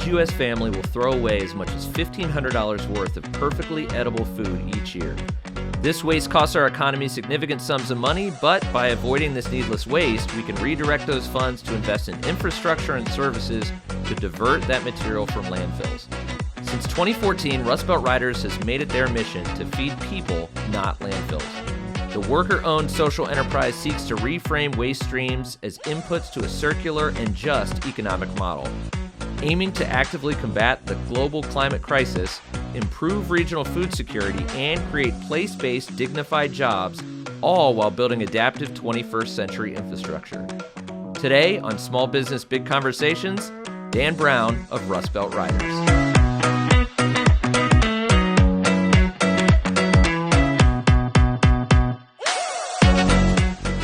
average U.S. family will throw away as much as $1,500 worth of perfectly edible food each year. This waste costs our economy significant sums of money, but by avoiding this needless waste, we can redirect those funds to invest in infrastructure and services to divert that material from landfills. Since 2014, Rust Belt Riders has made it their mission to feed people, not landfills. The worker-owned social enterprise seeks to reframe waste streams as inputs to a circular and just economic model, aiming to actively combat the global climate crisis, improve regional food security, and create place-based dignified jobs, all while building adaptive 21st century infrastructure. Today on Small Business Big Conversations, Dan Brown of Rust Belt Riders.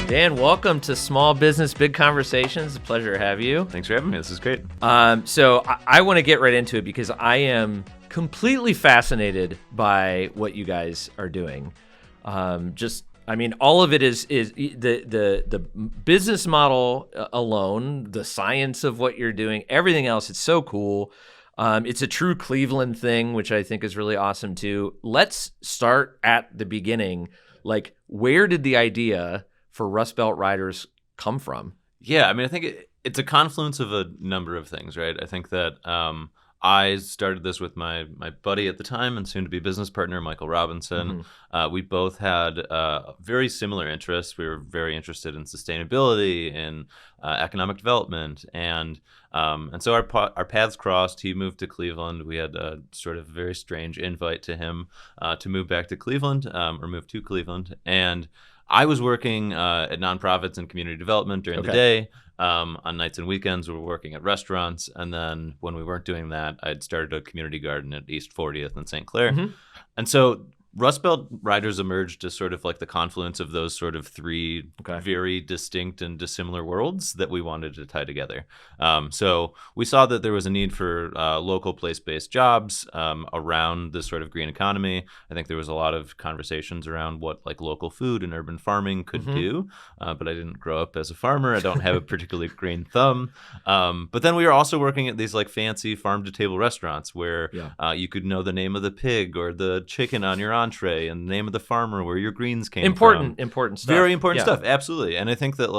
Dan, welcome to Small Business Big Conversations. It's a pleasure to have you. Thanks for having me. This is great. So I want to get right into it because I am completely fascinated by what you guys are doing. All of it is the business model alone, the science of what you're doing, everything else. It's so cool. It's a true Cleveland thing, which I think is really awesome too. Let's start at the beginning. Like, where did the idea for Rust Belt Riders come from? Yeah, I think it's a confluence of a number of things, right? I think that I started this with my buddy at the time and soon-to-be business partner, Michael Robinson. Mm-hmm. We both had very similar interests. We were very interested in sustainability, in economic development, and so our paths crossed. He moved to Cleveland. We had a sort of very strange invite to him to move back to Cleveland, or move to Cleveland, and I was working at nonprofits and community development during the day. On nights and weekends, we were working at restaurants. And then when we weren't doing that, I'd started a community garden at East 40th in St. Clair. Mm-hmm. And so Rust Belt Riders emerged as sort of like the confluence of those sort of three very distinct and dissimilar worlds that we wanted to tie together. So we saw that there was a need for local place-based jobs around this sort of green economy. I think there was a lot of conversations around what like local food and urban farming could do, but I didn't grow up as a farmer. I don't have a particularly green thumb. But then we were also working at these like fancy farm-to-table restaurants where you could know the name of the pig or the chicken on your entree and the name of the farmer where your greens came from. Important stuff. Very important stuff, absolutely. And I think that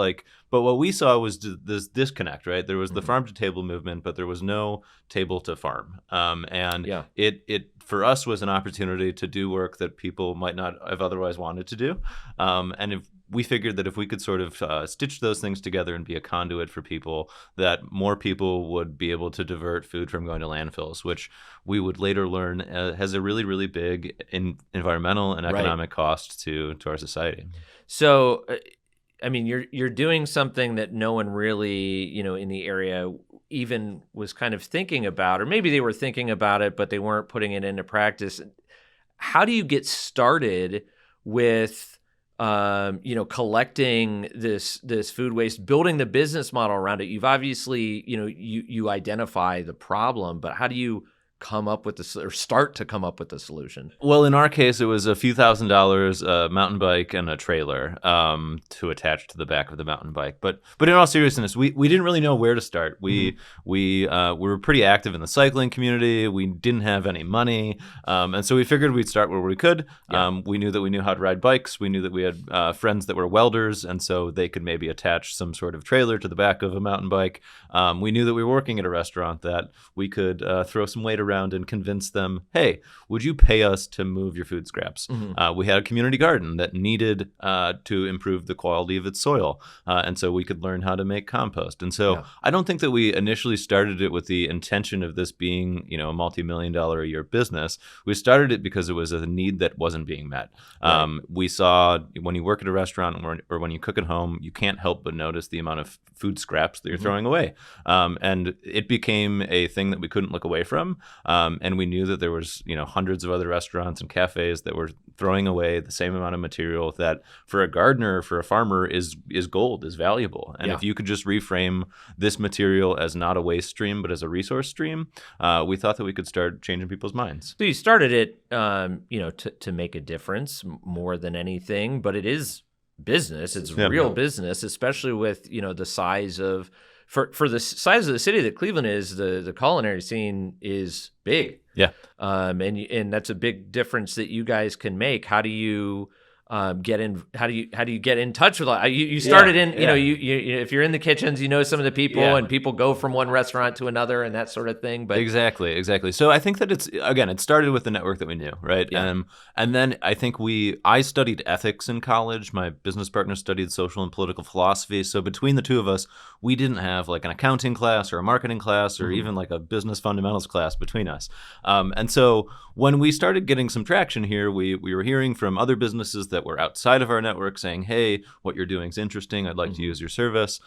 but what we saw was this disconnect, right? There was the farm to table movement, but there was no table to farm. It for us was an opportunity to do work that people might not have otherwise wanted to do. And we figured that if we could sort of stitch those things together and be a conduit for people, that more people would be able to divert food from going to landfills, which we would later learn has a really, really big environmental and economic cost to our society. So, you're doing something that no one really, in the area even was kind of thinking about, or maybe they were thinking about it, but they weren't putting it into practice. How do you get started with collecting this food waste, building the business model around it? You've obviously, you identify the problem, but how do you come up with start to come up with the solution? Well, in our case, it was a few $1,000s, a mountain bike and a trailer to attach to the back of the mountain bike. But in all seriousness, we didn't really know where to start. We were pretty active in the cycling community. We didn't have any money, and so we figured we'd start where we could. We knew that we knew how to ride bikes. We knew that we had friends that were welders, and so they could maybe attach some sort of trailer to the back of a mountain bike. We knew that we were working at a restaurant, that we could throw some weight around and convince them, hey, would you pay us to move your food scraps? Mm-hmm. We had a community garden that needed to improve the quality of its soil, and so we could learn how to make compost. And so I don't think that we initially started it with the intention of this being, a multi-million-dollar a year business. We started it because it was a need that wasn't being met. Right. We saw when you work at a restaurant or when you cook at home, you can't help but notice the amount of food scraps that you're throwing away. And it became a thing that we couldn't look away from. And we knew that there was, hundreds of other restaurants and cafes that were throwing away the same amount of material that for a gardener, for a farmer is gold, is valuable. And if you could just reframe this material as not a waste stream, but as a resource stream, we thought that we could start changing people's minds. So you started it, to make a difference more than anything, but it is business. It's real business, especially with, the size of for the size of the city that Cleveland is, the culinary scene is big. Yeah. And that's a big difference that you guys can make. How do you get in? How do you get in touch with? You started in, you if you're in the kitchens, some of the people, and people go from one restaurant to another and that sort of thing. But exactly. So I think that it started with the network that we knew, right? Yeah. And then I think I studied ethics in college. My business partner studied social and political philosophy. So between the two of us, we didn't have like an accounting class or a marketing class or even like a business fundamentals class between us. And so when we started getting some traction here, we were hearing from other businesses that were outside of our network saying, hey, what you're doing is interesting. I'd like to use your service.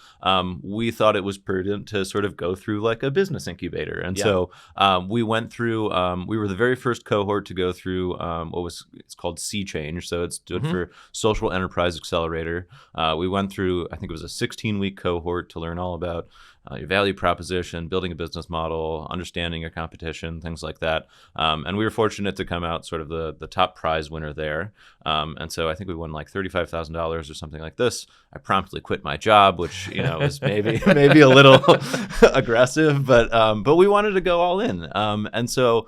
We thought it was prudent to sort of go through like a business incubator. And so we went through, we were the very first cohort to go through it's called Sea Change. So it stood for Social Enterprise Accelerator. We went through, I think it was a 16-week cohort to learn all about your value proposition, building a business model, understanding your competition, things like that. And we were fortunate to come out sort of the top prize winner there. And so I think we won like $35,000 or something like this. I promptly quit my job, which was maybe a little aggressive, but we wanted to go all in. And so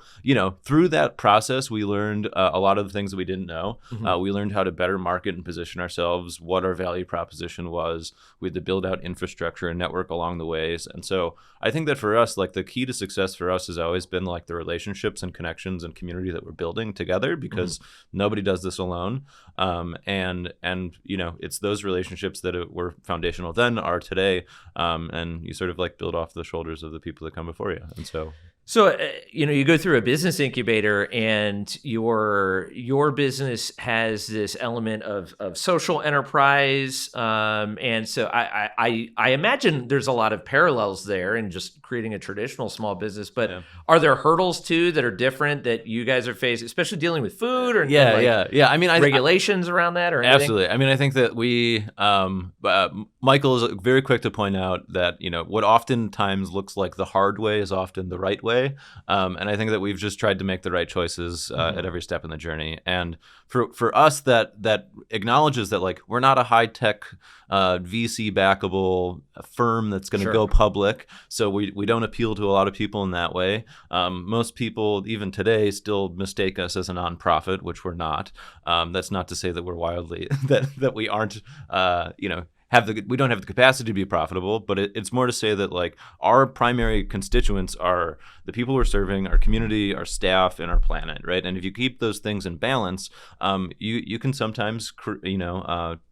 through that process, we learned a lot of the things that we didn't know. We learned how to better market and position ourselves, what our value proposition was. We had to build out infrastructure and network along the way. And so I think that for us, like the key to success for us has always been like the relationships and connections and community that we're building together, because nobody does this alone. And it's those relationships that were foundational then, are today. And you sort of like build off the shoulders of the people that come before you. And so you go through a business incubator, and your business has this element of social enterprise, and so I imagine there's a lot of parallels there in just creating a traditional small business. But are there hurdles too that are different that you guys are facing, especially dealing with food or I mean, regulations around that or anything? Absolutely. I mean, I think that Michael is very quick to point out that what oftentimes looks like the hard way is often the right way. And I think that we've just tried to make the right choices at every step in the journey. And for us, that acknowledges that like we're not a high tech VC backable firm that's going to go public. So we don't appeal to a lot of people in that way. Most people, even today, still mistake us as a nonprofit, which we're not. That's not to say that we're wildly that we aren't we don't have the capacity to be profitable, but it's more to say that like our primary constituents are the people we're serving, our community, our staff, and our planet, right? And if you keep those things in balance, you can sometimes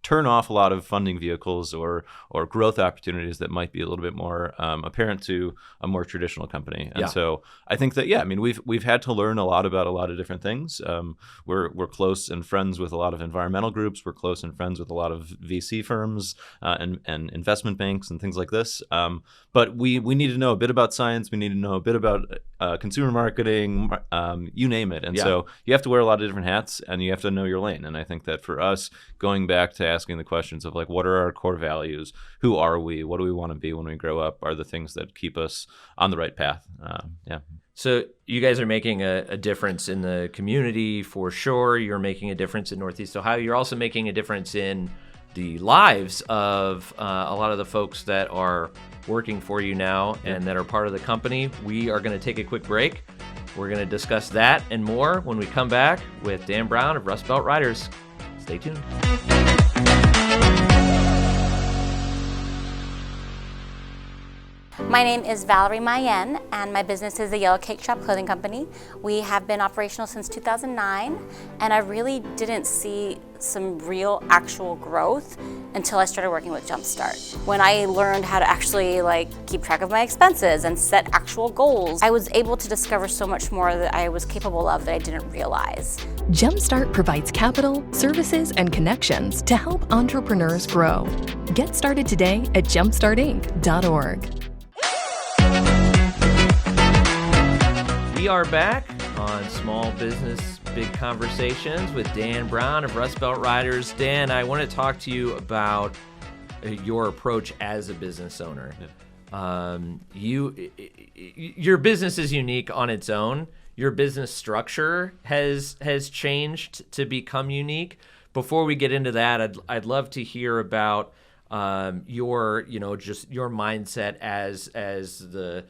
turn off a lot of funding vehicles or growth opportunities that might be a little bit more apparent to a more traditional company. And so I think that I mean we've had to learn a lot about a lot of different things. We're close and friends with a lot of environmental groups. We're close and friends with a lot of VC firms. And investment banks and things like this. But we need to know a bit about science. We need to know a bit about consumer marketing, you name it. And so you have to wear a lot of different hats, and you have to know your lane. And I think that for us, going back to asking the questions of like, what are our core values? Who are we? What do we want to be when we grow up? Are the things that keep us on the right path. So you guys are making a difference in the community for sure. You're making a difference in Northeast Ohio. You're also making a difference in the lives of a lot of the folks that are working for you now and that are part of the company. We are going to take a quick break. We're going to discuss that and more when we come back with Dan Brown of Rust Belt Riders. Stay tuned. My name is Valerie Mayen, and my business is the Yellow Cake Shop Clothing Company. We have been operational since 2009, and I really didn't see some real actual growth until I started working with Jumpstart. When I learned how to actually keep track of my expenses and set actual goals, I was able to discover so much more that I was capable of that I didn't realize. Jumpstart provides capital, services, and connections to help entrepreneurs grow. Get started today at jumpstartinc.org. We are back on Small Business Big Conversations with Dan Brown of Rust Belt Riders. Dan, I want to talk to you about your approach as a business owner. Your business is unique on its own. Your business structure has changed to become unique. Before we get into that, I'd love to hear about your just your mindset as the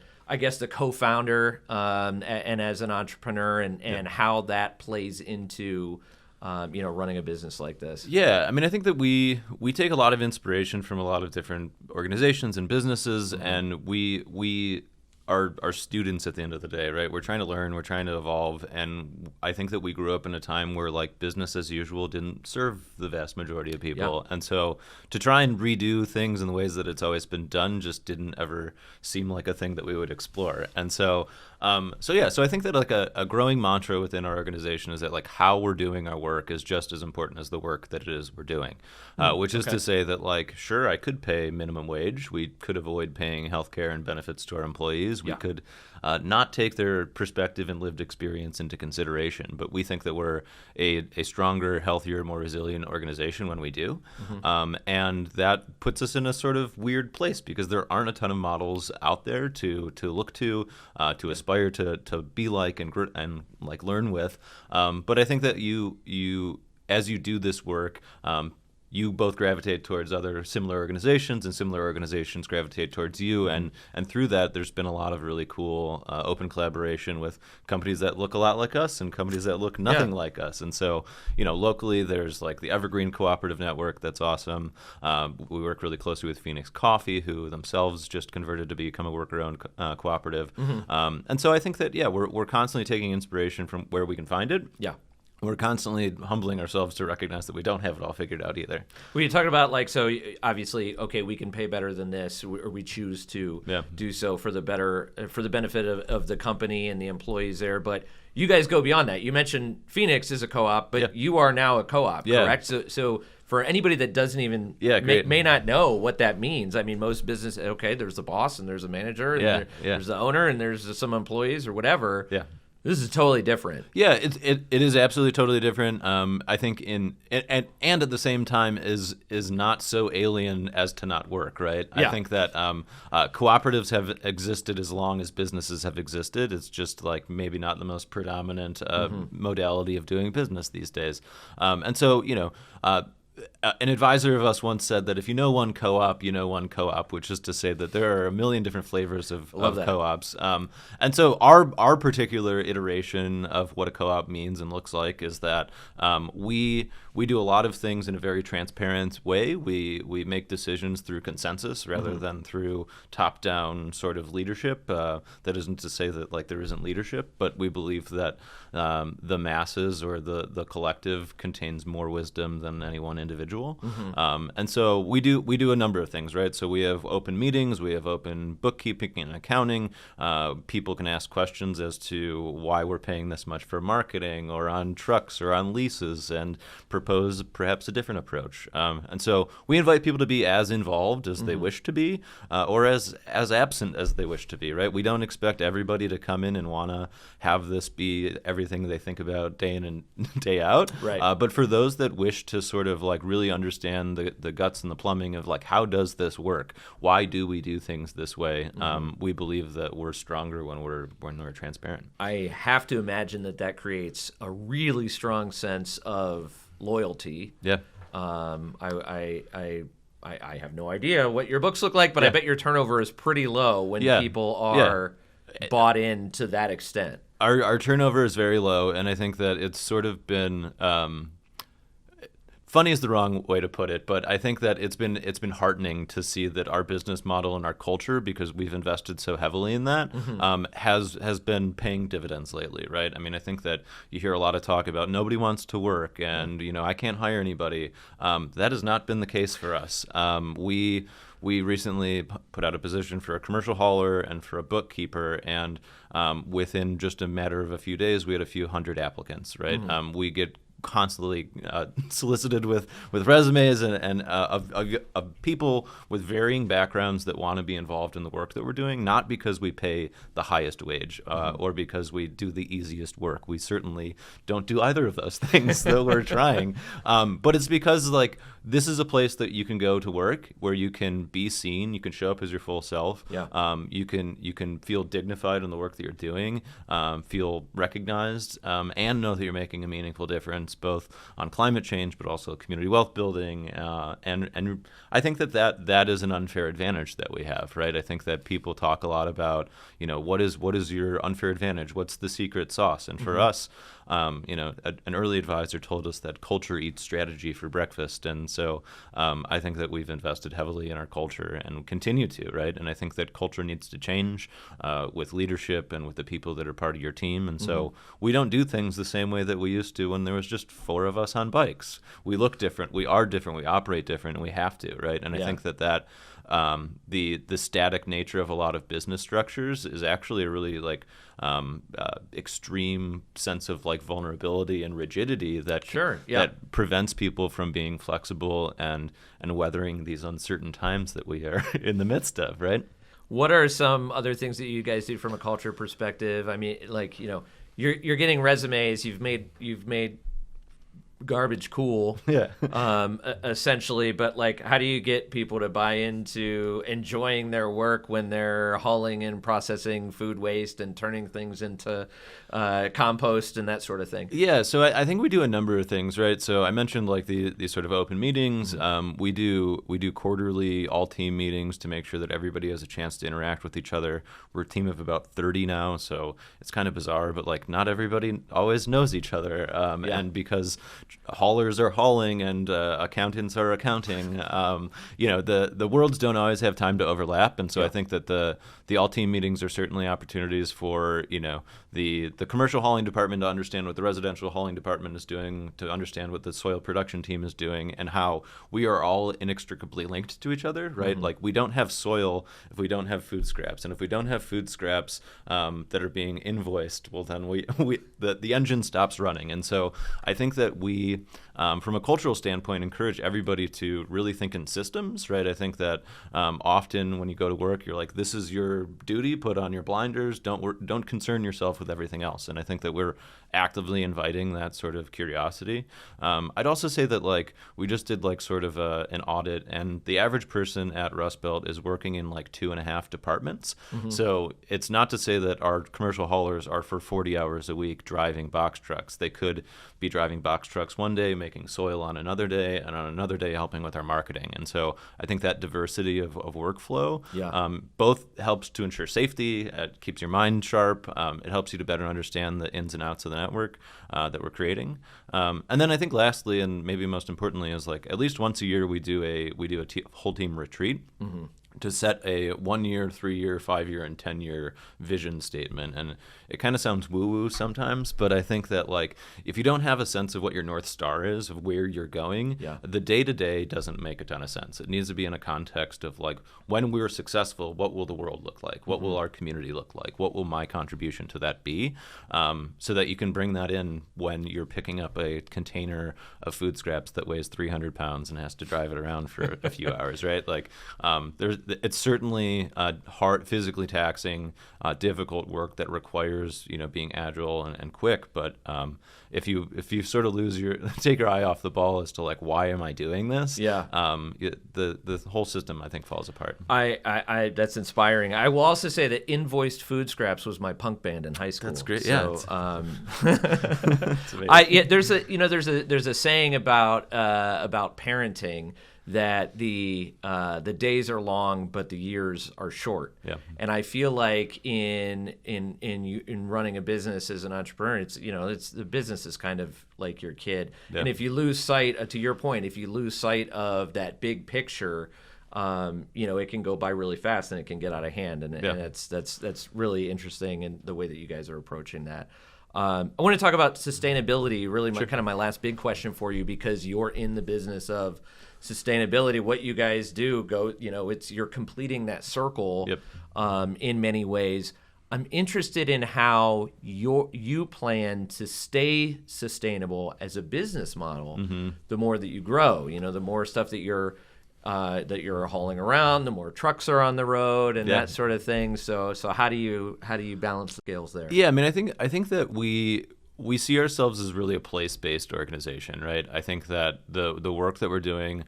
co-founder and as an entrepreneur and how that plays into running a business like this. Yeah, I mean, I think that we take a lot of inspiration from a lot of different organizations and businesses, and we are students at the end of the day, right? We're trying to learn, we're trying to evolve, and I think that we grew up in a time where like business as usual didn't serve the vast majority of people. And so to try and redo things in the ways that it's always been done just didn't ever seem like a thing that we would explore. And so so I think that like a growing mantra within our organization is that like how we're doing our work is just as important as the work that it is we're doing, which is to say that like, sure, I could pay minimum wage. We could avoid paying healthcare and benefits to our employees. We could not take their perspective and lived experience into consideration. But we think that we're a stronger, healthier, more resilient organization when we do. And that puts us in a sort of weird place because there aren't a ton of models out there to look to aspire to be like and like learn with. But I think that you as you do this work, you both gravitate towards other similar organizations, and similar organizations gravitate towards you. And through that, there's been a lot of really cool open collaboration with companies that look a lot like us and companies that look nothing like us. And so, locally, there's like the Evergreen Cooperative Network. That's awesome. We work really closely with Phoenix Coffee, who themselves just converted to become a worker-owned cooperative. And so I think that, we're constantly taking inspiration from where we can find it. Yeah. We're constantly humbling ourselves to recognize that we don't have it all figured out either. Well, you talked about so obviously, okay, we can pay better than this, or we choose to do so for the benefit of the company and the employees there. But you guys go beyond that. You mentioned Phoenix is a co-op, but you are now a co-op, correct? So for anybody that doesn't even may not know what that means, I mean, most business, okay, there's the boss and there's a manager, and there's the owner and there's some employees or whatever. Yeah. This is totally different. Yeah, it is absolutely totally different. I think and at the same time is not so alien as to not work, right? Yeah. I think that cooperatives have existed as long as businesses have existed. It's just like maybe not the most predominant modality of doing business these days. And so, an advisor of us once said that if you know one co-op, you know one co-op, which is to say that there are a million different flavors of co-ops. And so our particular iteration of what a co-op means and looks like is that we do a lot of things in a very transparent way. We make decisions through consensus rather than through top-down sort of leadership. That isn't to say that like there isn't leadership, but we believe that the masses or the collective contains more wisdom than any one individual. And so we do a number of things, right? So we have open meetings, we have open bookkeeping and accounting. People can ask questions as to why we're paying this much for marketing or on trucks or on leases and propose perhaps a different approach. And so we invite people to be as involved as they wish to be or as absent as they wish to be, right? We don't expect everybody to come in and want to have this be everything they think about day in and day out. Right. But for those that wish to sort of like really understand the guts and the plumbing of like how does this work? Why do we do things this way? We believe that we're stronger when we're transparent. I have to imagine that creates a really strong sense of loyalty. Yeah. I have no idea what your books look like, but I bet your turnover is pretty low when people are bought in to that extent. Our turnover is very low, and I think that it's sort of been funny is the wrong way to put it, but I think that it's been heartening to see that our business model and our culture, because we've invested so heavily in that, has been paying dividends lately, right? I mean, I think that you hear a lot of talk about nobody wants to work and I can't hire anybody. That has not been the case for us. We recently put out a position for a commercial hauler and for a bookkeeper, and within just a matter of a few days, we had a few hundred applicants, right? We get constantly solicited with resumes and of people with varying backgrounds that want to be involved in the work that we're doing, not because we pay the highest wage or because we do the easiest work. We certainly don't do either of those things, though we're trying. But it's because like this is a place that you can go to work where you can be seen, you can show up as your full self. Yeah. You can feel dignified in the work that you're doing, feel recognized, and know that you're making a meaningful difference both on climate change but also community wealth building. And I think that is an unfair advantage that we have, right? I think that people talk a lot about, what is your unfair advantage? What's the secret sauce? And for us, an early advisor told us that culture eats strategy for breakfast. And so I think that we've invested heavily in our culture and continue to, right? And I think that culture needs to change with leadership and with the people that are part of your team. And so we don't do things the same way that we used to when there was just 4 of us on bikes. We look different, we are different, we operate different, and we have to, right? And I think that the static nature of a lot of business structures is actually a really extreme sense of vulnerability and rigidity that that prevents people from being flexible and weathering these uncertain times that we are in the midst of, right? What are some other things that you guys do from a culture perspective? I mean, you're getting resumes, you've made garbage cool, essentially, but how do you get people to buy into enjoying their work when they're hauling and processing food waste and turning things into compost and that sort of thing? Yeah, so I think we do a number of things, right? So I mentioned these sort of open meetings. We do quarterly all team meetings to make sure that everybody has a chance to interact with each other. We're a team of about 30 now, so it's kind of bizarre, but not everybody always knows each other, and because haulers are hauling and accountants are accounting, the worlds don't always have time to overlap. And so I think that the all team meetings are certainly opportunities for the commercial hauling department to understand what the residential hauling department is doing, to understand what the soil production team is doing, and how we are all inextricably linked to each other, right? We don't have soil if we don't have food scraps, and if we don't have food scraps that are being invoiced, well then the engine stops running. And so I think that we, from a cultural standpoint, encourage everybody to really think in systems, right? I think that often when you go to work, you're like, this is your duty, put on your blinders, don't concern yourself with everything else. And I think that we're actively inviting that sort of curiosity. I'd also say that we just did sort of an audit, and the average person at Rust Belt is working in 2.5 departments. So it's not to say that our commercial haulers are for 40 hours a week driving box trucks. They could be driving box trucks one day, making soil on another day, and on another day helping with our marketing. And so I think that diversity of workflow both helps to ensure safety, it keeps your mind sharp, it helps you to better understand the ins and outs of the network that we're creating. And then I think lastly, and maybe most importantly, is at least once a year we do a whole team retreat. To set a 1-year, 3-year, 5-year, and 10-year vision statement. And it kind of sounds woo-woo sometimes, but I think that if you don't have a sense of what your North Star is, of where you're going, the day-to-day doesn't make a ton of sense. It needs to be in a context of when we're successful, what will the world look like? What will our community look like? What will my contribution to that be? So that you can bring that in when you're picking up a container of food scraps that weighs 300 pounds and has to drive it around for a few hours, right? It's certainly hard, physically taxing, difficult work that requires being agile and quick. But if you sort of take your eye off the ball as to why am I doing this? The whole system I think falls apart. I that's inspiring. I will also say that Invoiced Food Scraps was my punk band in high school. That's great. So, there's a saying about parenting that the days are long but the years are short. And I feel like in running a business as an entrepreneur, it's the business is kind of like your kid. And if you lose sight, to your point, if you lose sight of that big picture, it can go by really fast and it can get out of hand. And that's really interesting in the way that you guys are approaching that. I want to talk about sustainability, really kind of my last big question for you, because you're in the business of sustainability. What you guys do you're completing that circle in many ways. I'm interested in how you plan to stay sustainable as a business model. The more that you grow, the more stuff that you're hauling around, the more trucks are on the road and that sort of thing. So how do you balance the scales there? Yeah, I mean, I think that we see ourselves as really a place-based organization, right? I think that the work that we're doing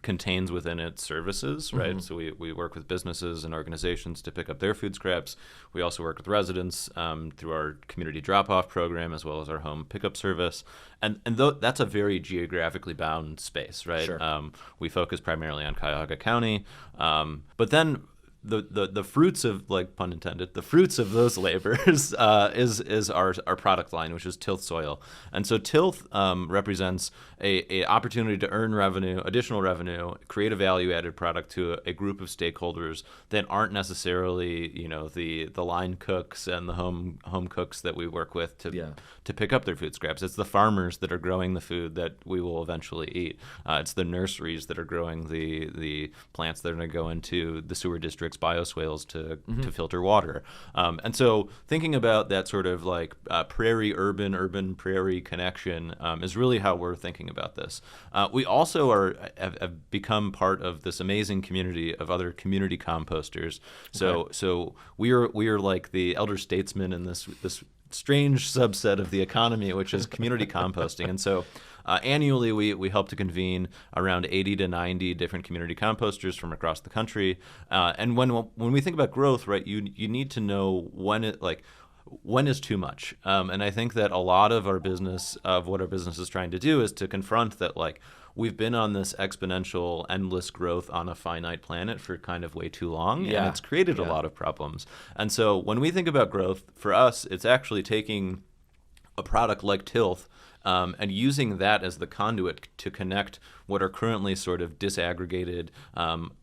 contains within it services, right? So we work with businesses and organizations to pick up their food scraps. We also work with residents through our community drop-off program, as well as our home pickup service. And that's a very geographically bound space, right? Sure. We focus primarily on Cuyahoga County, but then the fruits of, like, pun intended, the fruits of those labors is our product line, which is Tilth Soil. And so Tilth represents a opportunity to earn revenue, additional revenue, create a value-added product to a group of stakeholders that aren't necessarily, the line cooks and the home cooks that we work with to pick up their food scraps. It's the farmers that are growing the food that we will eventually eat. It's the nurseries that are growing the plants that are going to go into the sewer district's bioswales to filter water. And so thinking about that sort of like prairie-urban, prairie connection is really how we're thinking about this. We also have become part of this amazing community of other community composters. So we are like the elder statesmen in this strange subset of the economy, which is community composting. And so annually, we help to convene around 80 to 90 different community composters from across the country. And when we think about growth, right, you need to know when is too much. And I think that a lot of what our business is trying to do is to confront that, like, we've been on this exponential, endless growth on a finite planet for kind of way too long, and it's created a lot of problems. And so when we think about growth, for us, it's actually taking a product like Tilth and using that as the conduit to connect what are currently sort of disaggregated,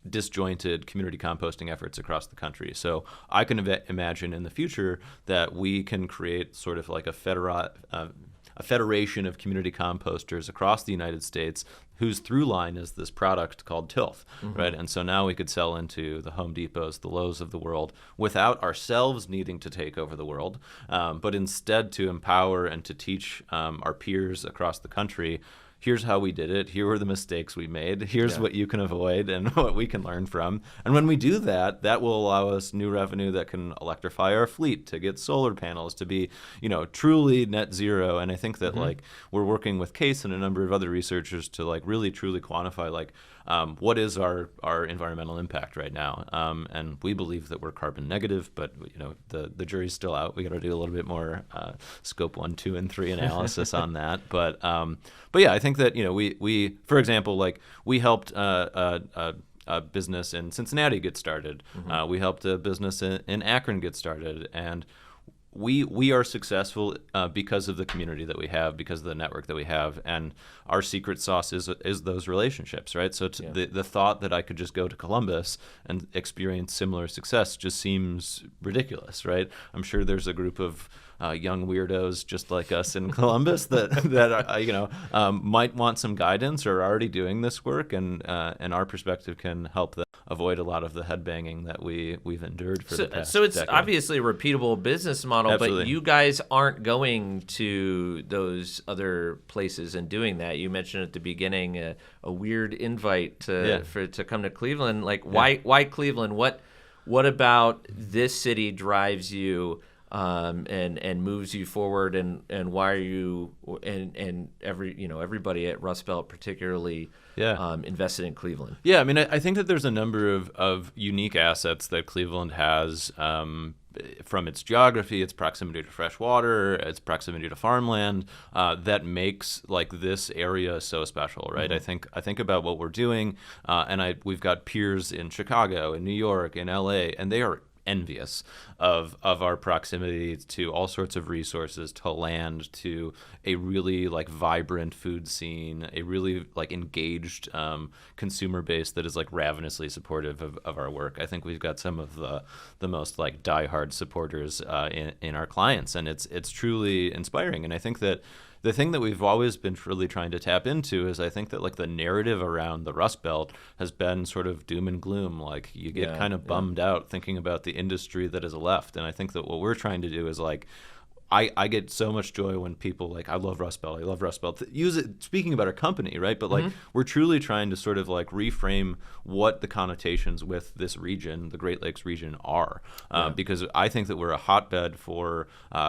disjointed community composting efforts across the country. So I can imagine in the future that we can create sort of like a federation of community composters across the United States whose through line is this product called Tilth, right? And so now we could sell into the Home Depots, the Lowe's of the world, without ourselves needing to take over the world, but instead to empower and to teach our peers across the country, here's how we did it, here were the mistakes we made, here's what you can avoid and what we can learn from. And when we do that, that will allow us new revenue that can electrify our fleet, to get solar panels, to be, truly net zero. And I think that like we're working with Case and a number of other researchers to like really truly quantify like what is our environmental impact right now. And we believe that we're carbon negative, but the jury's still out. We got to do a little bit more scope 1, 2, and 3 analysis on that. But yeah, I think that we for example, like we helped a business in Cincinnati get started. We helped a business in Akron get started, and we are successful because of the community that we have, because of the network that we have, and our secret sauce is those relationships, right? So the thought that I could just go to Columbus and experience similar success just seems ridiculous, right? I'm sure there's a group of young weirdos just like us in Columbus that might want some guidance or are already doing this work, and our perspective can help them avoid a lot of the headbanging that we've endured for the past So it's decade. obviously a repeatable business model, Absolutely. but you guys aren't going to those other places and doing that. You mentioned at the beginning a weird invite to come to Cleveland. Like, why Cleveland? What about this city drives you and moves you forward, and why are you and everybody at Rust Belt particularly invested in Cleveland? Yeah, I mean, I think that there's a number of unique assets that Cleveland has from its geography, its proximity to fresh water, its proximity to farmland, that makes like this area so special, right? I think about what we're doing, and we've got peers in Chicago, in New York, in LA, and they are envious of our proximity to all sorts of resources, to land, to a really like vibrant food scene, a really like engaged consumer base that is like ravenously supportive of our work. I think we've got some of the most like diehard supporters in our clients, and it's truly inspiring. And I think that the thing that we've always been really trying to tap into is I think that like the narrative around the Rust Belt has been sort of doom and gloom. Like you get kind of bummed out thinking about the industry that is left. And I think that what we're trying to do is like I get so much joy when people like, I love Rust Belt. I love Rust Belt. Use it speaking about our company, right? But like we're truly trying to sort of like reframe what the connotations with this region, the Great Lakes region, are, because I think that we're a hotbed for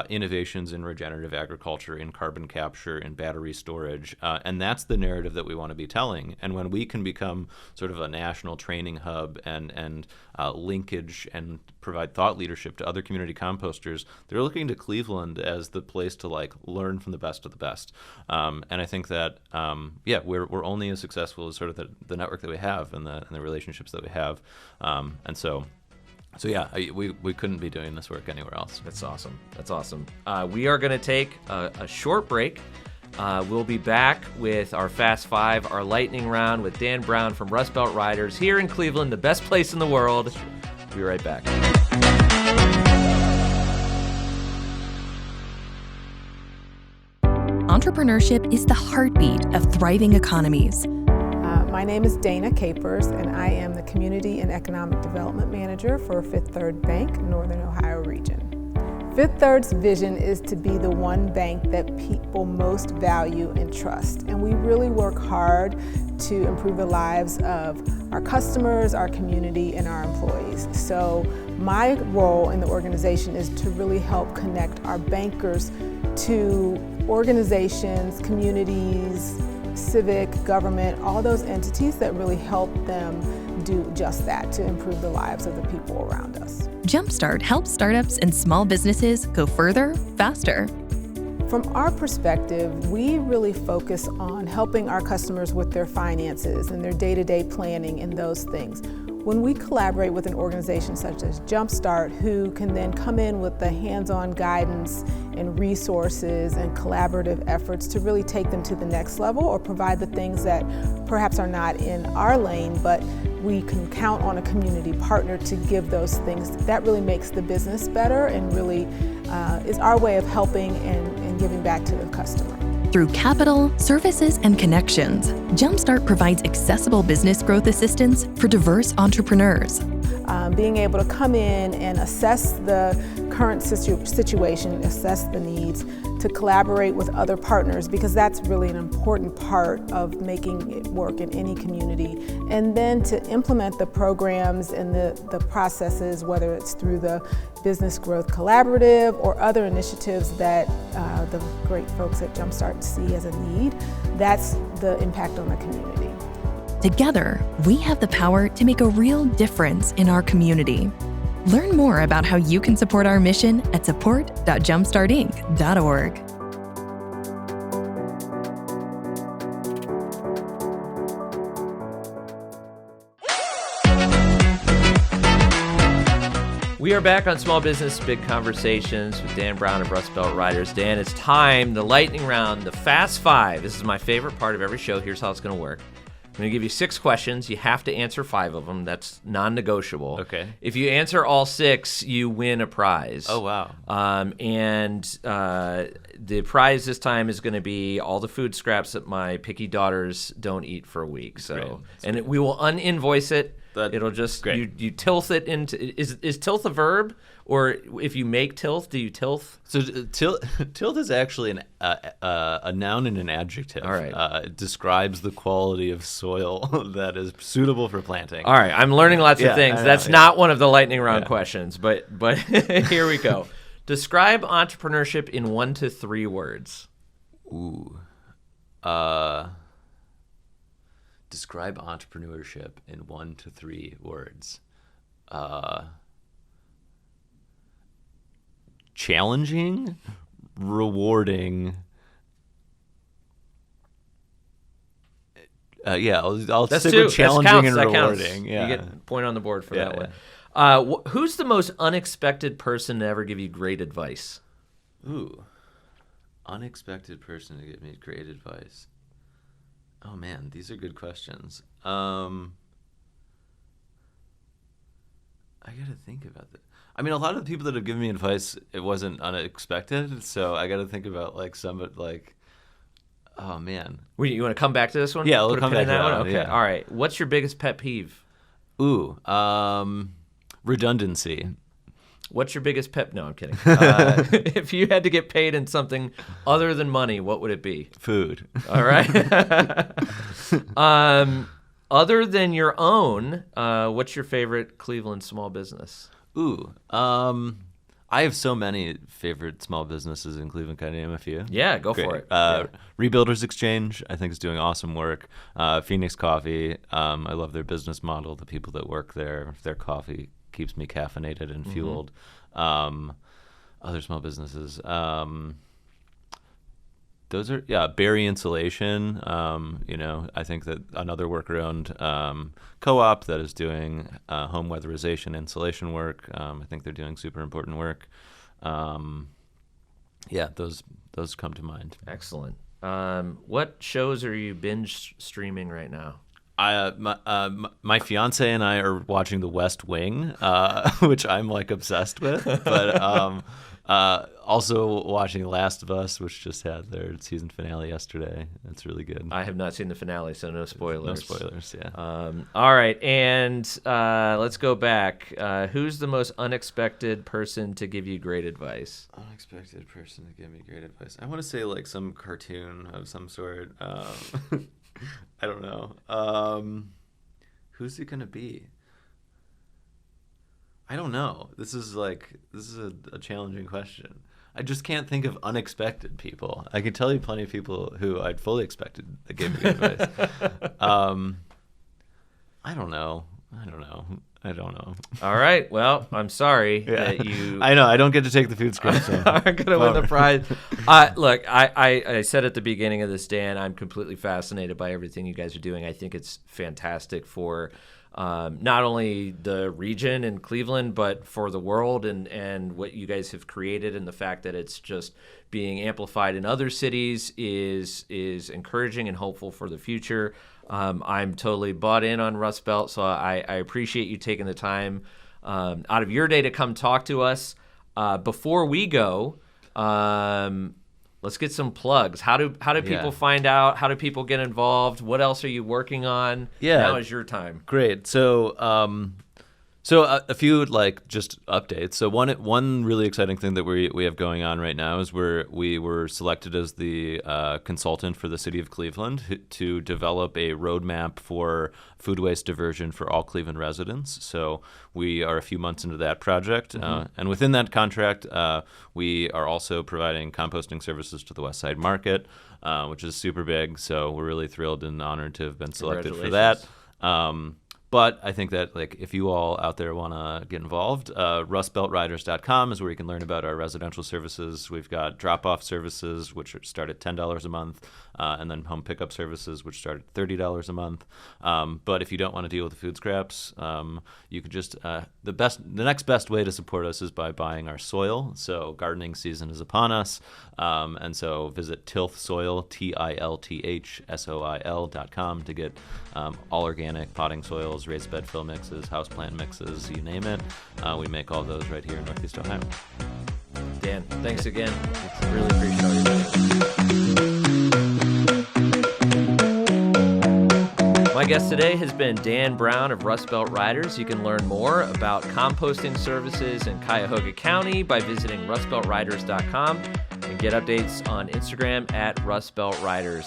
innovations in regenerative agriculture, in carbon capture, in battery storage, and that's the narrative that we want to be telling. And when we can become sort of a national training hub and linkage and provide thought leadership to other community composters, they're looking to Cleveland as the place to like learn from the best of the best. And I think that we're only as successful as sort of the network that we have and the relationships that we have. And so we couldn't be doing this work anywhere else. That's awesome. That's awesome. We are going to take a short break. We'll be back with our Fast Five, our lightning round with Dan Brown from Rust Belt Riders here in Cleveland, the best place in the world. We'll be right back. Entrepreneurship is the heartbeat of thriving economies. My name is Dana Capers, and I am the Community and Economic Development Manager for Fifth Third Bank, Northern Ohio region. Fifth Third's vision is to be the one bank that people most value and trust, and we really work hard to improve the lives of our customers, our community, and our employees. So my role in the organization is to really help connect our bankers to organizations, communities, civic, government, all those entities that really help them do just that, to improve the lives of the people around us. Jumpstart helps startups and small businesses go further, faster. From our perspective, we really focus on helping our customers with their finances and their day-to-day planning and those things. When we collaborate with an organization such as Jumpstart, who can then come in with the hands-on guidance and resources and collaborative efforts to really take them to the next level or provide the things that perhaps are not in our lane, but we can count on a community partner to give those things, that really makes the business better and really is our way of helping and giving back to the customer. Through capital, services, and connections, Jumpstart provides accessible business growth assistance for diverse entrepreneurs. Being able to come in and assess the current situation, assess the needs, to collaborate with other partners, because that's really an important part of making it work in any community. And then to implement the programs and the processes, whether it's through the Business Growth Collaborative or other initiatives that the great folks at Jumpstart see as a need, that's the impact on the community. Together, we have the power to make a real difference in our community. Learn more about how you can support our mission at support.jumpstartinc.org. We are back on Small Business Big Conversations with Dan Brown of Rust Belt Riders. Dan, it's time, the lightning round, the Fast Five. This is my favorite part of every show. Here's how it's going to work. I'm going to give you 6 questions. You have to answer 5 of them. That's non-negotiable. Okay. If you answer all 6, you win a prize. Oh, wow. The prize this time is going to be all the food scraps that my picky daughters don't eat for a week. So, we will uninvoice it. It'll just you tilth it into. Is tilth a verb, or if you make tilth, do you tilth? So tilth is actually a noun and an adjective. All right. It describes the quality of soil that is suitable for planting. All right, I'm learning lots of things. That's not one of the lightning round questions, but here we go. Describe entrepreneurship in 1 to 3 words. Ooh. Describe entrepreneurship in 1 to 3 words. Challenging, rewarding. I'll That's stick 2. with challenging and that rewarding. Counts. Yeah. You get a point on the board for that one. Yeah. Who's the most unexpected person to ever give you great advice? Ooh, unexpected person to give me great advice. Oh man, these are good questions. I gotta think about that. I mean, a lot of the people that have given me advice, it wasn't unexpected. So I gotta think about oh man. You want to come back to this one? Yeah, we'll Put a come pin in back to that that one. one, Okay. yeah. All right. What's your biggest pet peeve? Ooh, redundancy. What's your biggest pet? No, I'm kidding. If you had to get paid in something other than money, what would it be? Food. All right. Other than your own, what's your favorite Cleveland small business? Ooh. I have so many favorite small businesses in Cleveland. Can I name a few? Yeah, go for it. Yeah. Rebuilders Exchange, I think, is doing awesome work. Phoenix Coffee, I love their business model. The people that work there, their coffee keeps me caffeinated and fueled. Other small businesses. Those are, Berry Insulation. I think that another worker-owned co-op that is doing home weatherization insulation work. I think they're doing super important work. Those come to mind. Excellent. What shows are you binge streaming right now? My fiance and I are watching The West Wing, which I'm like obsessed with, but also watching Last of Us, which just had their season finale yesterday. It's really good. I have not seen the finale, so no spoilers. No spoilers, yeah. All right, and let's go back. Who's the most unexpected person to give you great advice? Unexpected person to give me great advice. I want to say like some cartoon of some sort. I don't know. Who's it going to be? I don't know. This is a challenging question. I just can't think of unexpected people. I can tell you plenty of people who I'd fully expected that gave me good advice. I don't know. All right. Well, I'm sorry that you... I know. I don't get to take the food scraps. So. are going to win the prize. Look, I said at the beginning of this, Dan, I'm completely fascinated by everything you guys are doing. I think it's fantastic for not only the region in Cleveland, but for the world and what you guys have created, and the fact that it's just being amplified in other cities is encouraging and hopeful for the future. I'm totally bought in on Rust Belt, so I appreciate you taking the time out of your day to come talk to us. Before we go, let's get some plugs. How do people find out? How do people get involved? What else are you working on? Yeah, now is your time. Great. So a few just updates. So one really exciting thing that we have going on right now is we were selected as the consultant for the city of Cleveland to develop a roadmap for food waste diversion for all Cleveland residents. So we are a few months into that project, and within that contract, we are also providing composting services to the West Side Market, which is super big. So we're really thrilled and honored to have been selected for that. But I think that if you all out there want to get involved, rustbeltriders.com is where you can learn about our residential services. We've got drop-off services, which start at $10 a month, and then home pickup services, which start at $30 a month. But if you don't want to deal with the food scraps, you could just the next best way to support us is by buying our soil. So gardening season is upon us, and so visit tilthsoil, tilthsoil.com to get all organic potting soils, raised bed fill mixes, houseplant mixes, you name it. We make all those right here in Northeast Ohio. Dan, thanks again. Really appreciate all your time. My guest today has been Dan Brown of Rust Belt Riders. You can learn more about composting services in Cuyahoga County by visiting rustbeltriders.com and get updates on Instagram at Rust Belt Riders.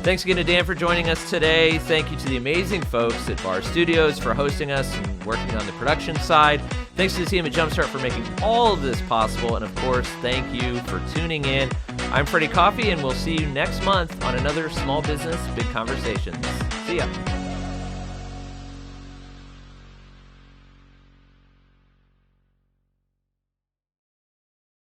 Thanks again to Dan for joining us today. Thank you to the amazing folks at Bar Studios for hosting us and working on the production side. Thanks to the team at Jumpstart for making all of this possible. And of course, thank you for tuning in. I'm Freddie Coffey, and we'll see you next month on another Small Business Big Conversations. See ya.